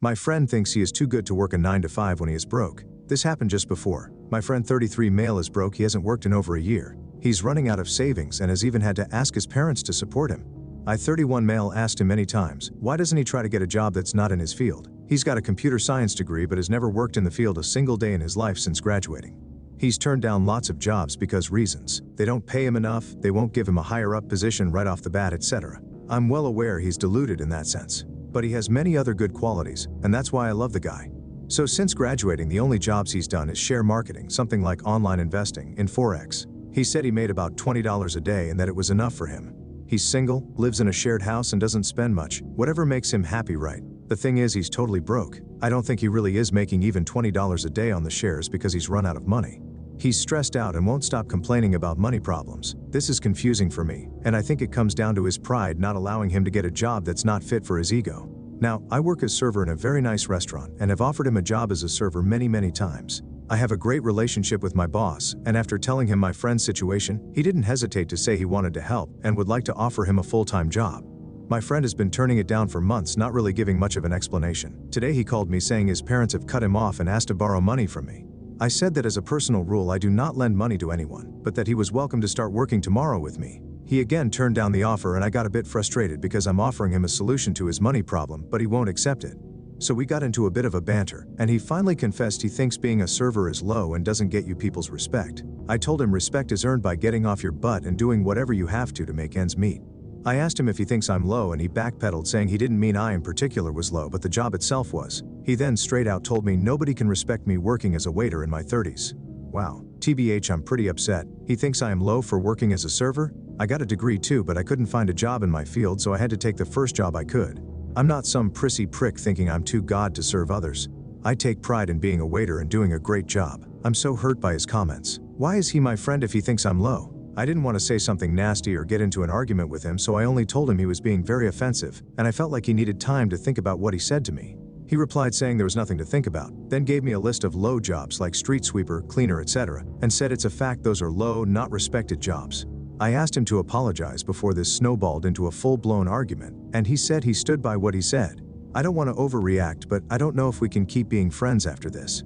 My friend thinks he is too good to work a 9 to 5 when he is broke. This happened just before. My friend 33 male is broke. He hasn't worked in over a year. He's running out of savings and has even had to ask his parents to support him. I 31 male asked him many times, why doesn't he try to get a job that's not in his field? He's got a computer science degree but has never worked in the field a single day in his life since graduating. He's turned down lots of jobs because reasons. They don't pay him enough, they won't give him a higher up position right off the bat, etc. I'm well aware he's deluded in that sense. But he has many other good qualities, and that's why I love the guy. So since graduating, the only jobs he's done is share marketing, something like online investing in Forex. He said he made about $20 a day and that it was enough for him. He's single, lives in a shared house and doesn't spend much, whatever makes him happy, right? The thing is, he's totally broke. I don't think he really is making even $20 a day on the shares because he's run out of money. He's stressed out and won't stop complaining about money problems. This is confusing for me, and I think it comes down to his pride not allowing him to get a job that's not fit for his ego. Now, I work as server in a very nice restaurant and have offered him a job as a server many times. I have a great relationship with my boss, and after telling him my friend's situation, he didn't hesitate to say he wanted to help and would like to offer him a full-time job. My friend has been turning it down for months, not really giving much of an explanation. Today he called me saying his parents have cut him off and asked to borrow money from me. I said that as a personal rule I do not lend money to anyone, but that he was welcome to start working tomorrow with me. He again turned down the offer and I got a bit frustrated because I'm offering him a solution to his money problem, but he won't accept it. So we got into a bit of a banter, and he finally confessed he thinks being a server is low and doesn't get you people's respect. I told him respect is earned by getting off your butt and doing whatever you have to make ends meet. I asked him if he thinks I'm low and he backpedaled, saying he didn't mean I in particular was low, but the job itself was. He then straight out told me nobody can respect me working as a waiter in my 30s. Wow. TBH, I'm pretty upset. He thinks I am low for working as a server? I got a degree too, but I couldn't find a job in my field, so I had to take the first job I could. I'm not some prissy prick thinking I'm too god to serve others. I take pride in being a waiter and doing a great job. I'm so hurt by his comments. Why is he my friend if he thinks I'm low? I didn't want to say something nasty or get into an argument with him, so I only told him he was being very offensive, and I felt like he needed time to think about what he said to me. He replied saying there was nothing to think about, then gave me a list of low jobs like street sweeper, cleaner, etc., and said it's a fact those are low, not respected jobs. I asked him to apologize before this snowballed into a full-blown argument, and he said he stood by what he said. I don't want to overreact, but I don't know if we can keep being friends after this.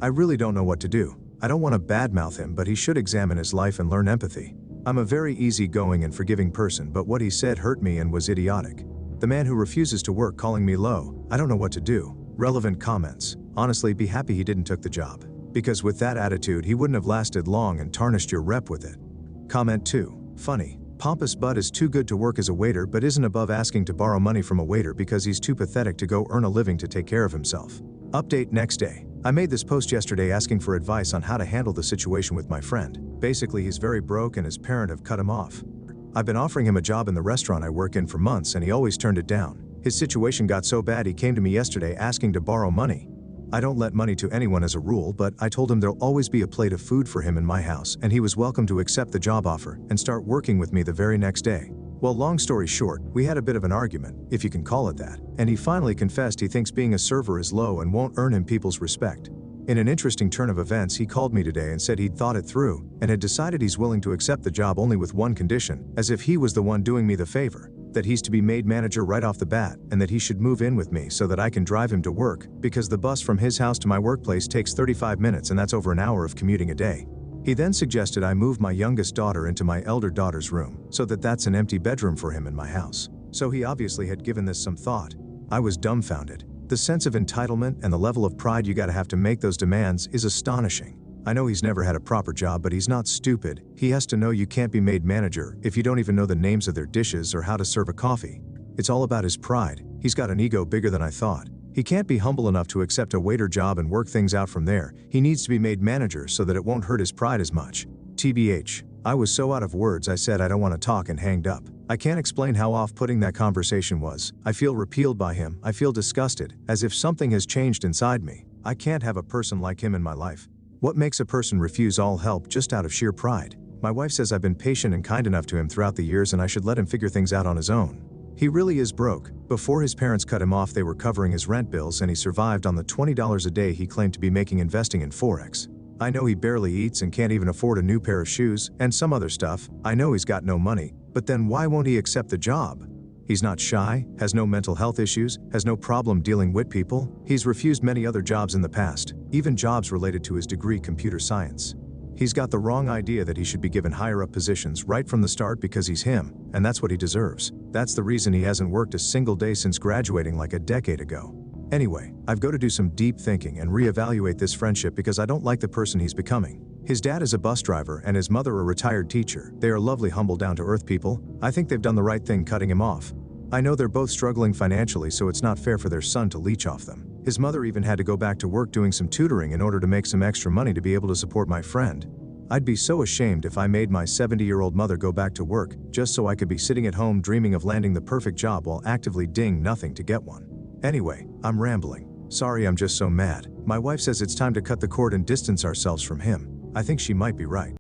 I really don't know what to do. I don't want to badmouth him, but he should examine his life and learn empathy. I'm a very easygoing and forgiving person, but what he said hurt me and was idiotic. The man who refuses to work calling me low, I don't know what to do. Relevant comments. Honestly, be happy he didn't took the job. Because with that attitude, he wouldn't have lasted long and tarnished your rep with it. Comment 2. Funny. Pompous butt is too good to work as a waiter but isn't above asking to borrow money from a waiter because he's too pathetic to go earn a living to take care of himself. Update next day. I made this post yesterday asking for advice on how to handle the situation with my friend. Basically, he's very broke and his parent have cut him off. I've been offering him a job in the restaurant I work in for months and he always turned it down. His situation got so bad he came to me yesterday asking to borrow money. I don't let money to anyone as a rule, but I told him there'll always be a plate of food for him in my house and he was welcome to accept the job offer and start working with me the very next day. Well, long story short, we had a bit of an argument, if you can call it that, and he finally confessed he thinks being a server is low and won't earn him people's respect. In an interesting turn of events, he called me today and said he'd thought it through and had decided he's willing to accept the job only with one condition, as if he was the one doing me the favor, that he's to be made manager right off the bat and that he should move in with me so that I can drive him to work, because the bus from his house to my workplace takes 35 minutes and that's over an hour of commuting a day. He then suggested I move my youngest daughter into my elder daughter's room, so that that's an empty bedroom for him in my house. So he obviously had given this some thought. I was dumbfounded. The sense of entitlement and the level of pride you gotta have to make those demands is astonishing. I know he's never had a proper job, but he's not stupid. He has to know you can't be made manager if you don't even know the names of their dishes or how to serve a coffee. It's all about his pride. He's got an ego bigger than I thought. He can't be humble enough to accept a waiter job and work things out from there. He needs to be made manager so that it won't hurt his pride as much. TBH. I was so out of words I said I don't want to talk and hanged up. I can't explain how off-putting that conversation was. I feel repelled by him. I feel disgusted, as if something has changed inside me. I can't have a person like him in my life. What makes a person refuse all help just out of sheer pride? My wife says I've been patient and kind enough to him throughout the years and I should let him figure things out on his own. He really is broke. Before his parents cut him off, they were covering his rent bills and he survived on the $20 a day he claimed to be making investing in Forex. I know he barely eats and can't even afford a new pair of shoes and some other stuff. I know he's got no money, but then why won't he accept the job? He's not shy, has no mental health issues, has no problem dealing with people. He's refused many other jobs in the past, even jobs related to his degree computer science. He's got the wrong idea that he should be given higher up positions right from the start because he's him, and that's what he deserves. That's the reason he hasn't worked a single day since graduating like a decade ago. Anyway, I've got to do some deep thinking and reevaluate this friendship because I don't like the person he's becoming. His dad is a bus driver and his mother a retired teacher. They are lovely, humble, down-to-earth people. I think they've done the right thing cutting him off. I know they're both struggling financially, so it's not fair for their son to leech off them. His mother even had to go back to work doing some tutoring in order to make some extra money to be able to support my friend. I'd be so ashamed if I made my 70-year-old mother go back to work just so I could be sitting at home dreaming of landing the perfect job while actively doing nothing to get one. Anyway, I'm rambling. Sorry, I'm just so mad. My wife says it's time to cut the cord and distance ourselves from him. I think she might be right.